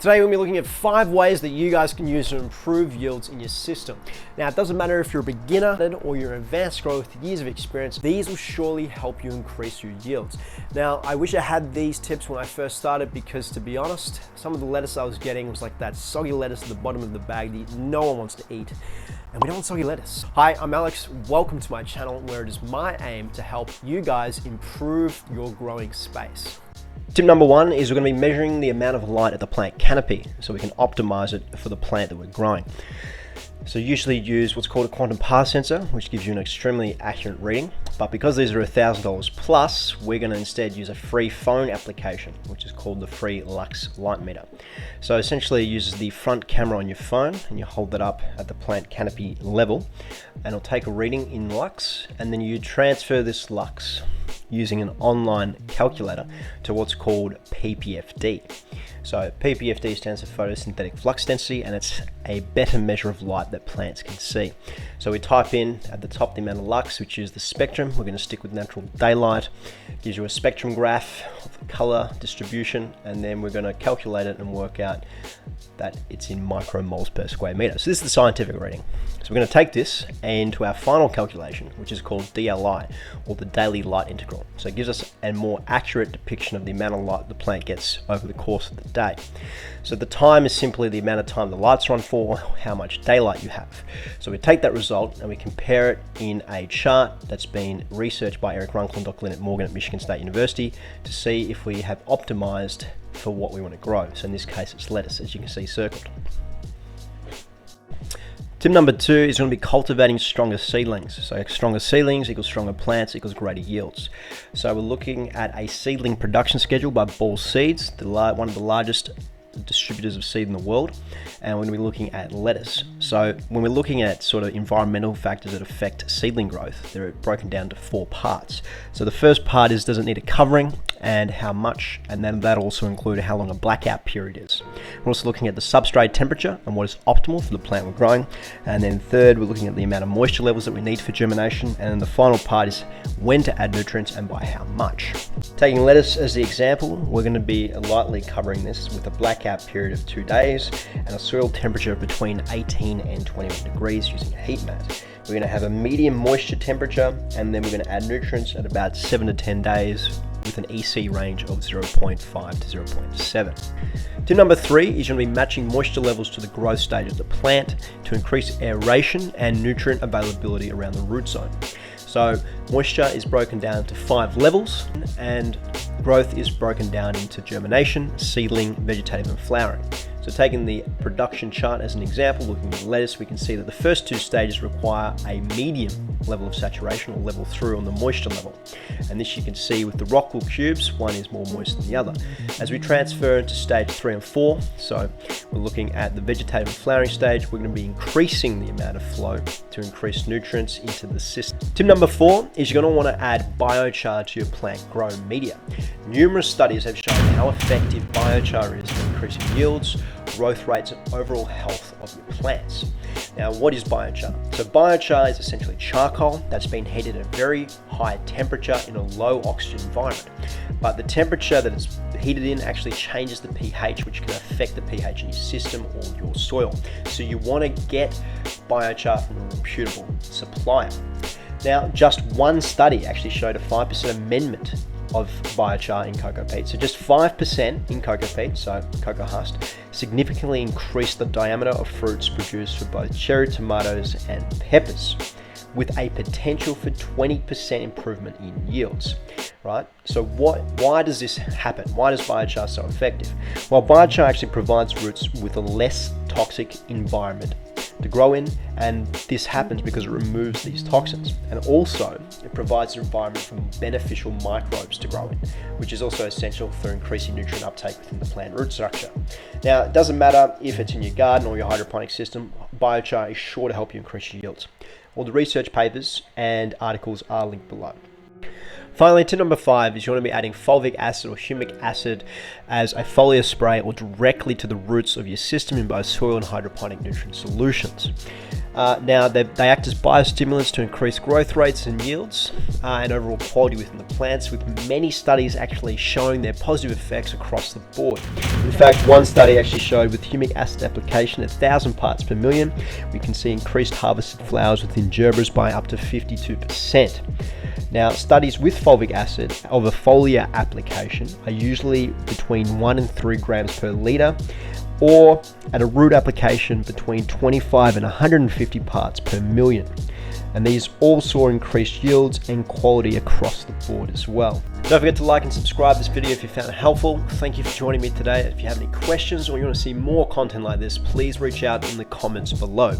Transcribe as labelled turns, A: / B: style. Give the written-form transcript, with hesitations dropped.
A: Today we'll be looking at 5 ways that you guys can use to improve yields in your system. Now it doesn't matter if you're a beginner or you're an advanced grower with years of experience, these will surely help you increase your yields. Now I wish I had these tips when I first started because, to be honest, some of the lettuce I was getting was like that soggy lettuce at the bottom of the bag that no one wants to eat. And we don't want soggy lettuce. Hi, I'm Alex. Welcome to my channel where it is my aim to help you guys improve your growing space. Tip number 1 is we're going to be measuring the amount of light at the plant canopy so we can optimize it for the plant that we're growing. So usually use what's called a quantum path sensor, which gives you an extremely accurate reading. But because these are $1,000 plus, we're going to instead use a free phone application, which is called the free Lux Light Meter. So essentially it uses the front camera on your phone and you hold that up at the plant canopy level and it'll take a reading in lux, and then you transfer this lux using an online calculator to what's called PPFD. So PPFD stands for photosynthetic flux density, and it's a better measure of light that plants can see. So we type in at the top the amount of lux, which is the spectrum. We're going to stick with natural daylight. It gives you a spectrum graph of the color distribution, and then we're going to calculate it and work out that it's in micromoles per square meter. So this is the scientific reading. So we're going to take this into our final calculation, which is called DLI, or the daily light integral. So it gives us a more accurate depiction of the amount of light the plant gets over the course of the day. So the time is simply the amount of time the lights are on for, how much daylight you have. So we take that result and we compare it in a chart that's been researched by Eric Runkle and Dr. Lynn Morgan at Michigan State University to see if we have optimized for what we want to grow. So in this case it's lettuce, as you can see circled. Tip number 2 is going to be cultivating stronger seedlings. So stronger seedlings equals stronger plants equals greater yields. So we're looking at a seedling production schedule by Ball Seeds, one of the largest distributors of seed in the world, and we're going to be looking at lettuce. So when we're looking at sort of environmental factors that affect seedling growth, they're broken down to 4 parts. So the first part is, does it need a covering and how much, and then that also include how long a blackout period is. We're also looking at the substrate temperature and what is optimal for the plant we're growing, and then third we're looking at the amount of moisture levels that we need for germination, and then the final part is when to add nutrients and by how much. Taking lettuce as the example, we're going to be lightly covering this with a blackout period of 2 days and a soil temperature of between 18 and 21 degrees using a heat mat. We're going to have a medium moisture temperature, and then we're going to add nutrients at about 7 to 10 days with an EC range of 0.5 to 0.7. Tip number 3 is going to be matching moisture levels to the growth stage of the plant to increase aeration and nutrient availability around the root zone. So moisture is broken down to 5 levels, and growth is broken down into germination, seedling, vegetative and flowering. So taking the production chart as an example, looking at lettuce, we can see that the first 2 stages require a medium level of saturation, or level 3 on the moisture level. And this you can see with the rockwool cubes, one is more moist than the other. As we transfer into stage 3 and 4, so we're looking at the vegetative and flowering stage, we're going to be increasing the amount of flow to increase nutrients into the system. Tip number 4 is you're going to want to add biochar to your plant grow media. Numerous studies have shown how effective biochar is in increasing yields, growth rates and overall health of your plants. Now, what is biochar? So biochar is essentially charcoal that's been heated at a very high temperature in a low oxygen environment. But the temperature that it's heated in actually changes the pH, which can affect the pH in your system or your soil. So you want to get biochar from a reputable supplier. Now, just one study actually showed a 5% amendment of biochar in cocoa peat. So just 5% in cocoa peat, so cocoa husk, significantly increased the diameter of fruits produced for both cherry tomatoes and peppers, with a potential for 20% improvement in yields, right? So why does this happen? Why is biochar so effective? Well, biochar actually provides roots with a less toxic environment to grow in, and this happens because it removes these toxins, and also it provides an environment for beneficial microbes to grow in, which is also essential for increasing nutrient uptake within the plant root structure. Now, it doesn't matter if it's in your garden or your hydroponic system, biochar is sure to help you increase your yields. All the research papers and articles are linked below. Finally, tip number 5 is you want to be adding fulvic acid or humic acid as a foliar spray or directly to the roots of your system in both soil and hydroponic nutrient solutions. Now, they act as biostimulants to increase growth rates and yields and overall quality within the plants, with many studies actually showing their positive effects across the board. In fact, one study actually showed with humic acid application at 1,000 parts per million, we can see increased harvested flowers within gerbers by up to 52%. Now, studies with fulvic acid of a foliar application are usually between 1 and 3 grams per litre, or at a root application between 25 and 150 parts per million. And these all saw increased yields and quality across the board as well. Don't forget to like and subscribe this video if you found it helpful. Thank you for joining me today. If you have any questions or you want to see more content like this, please reach out in the comments below.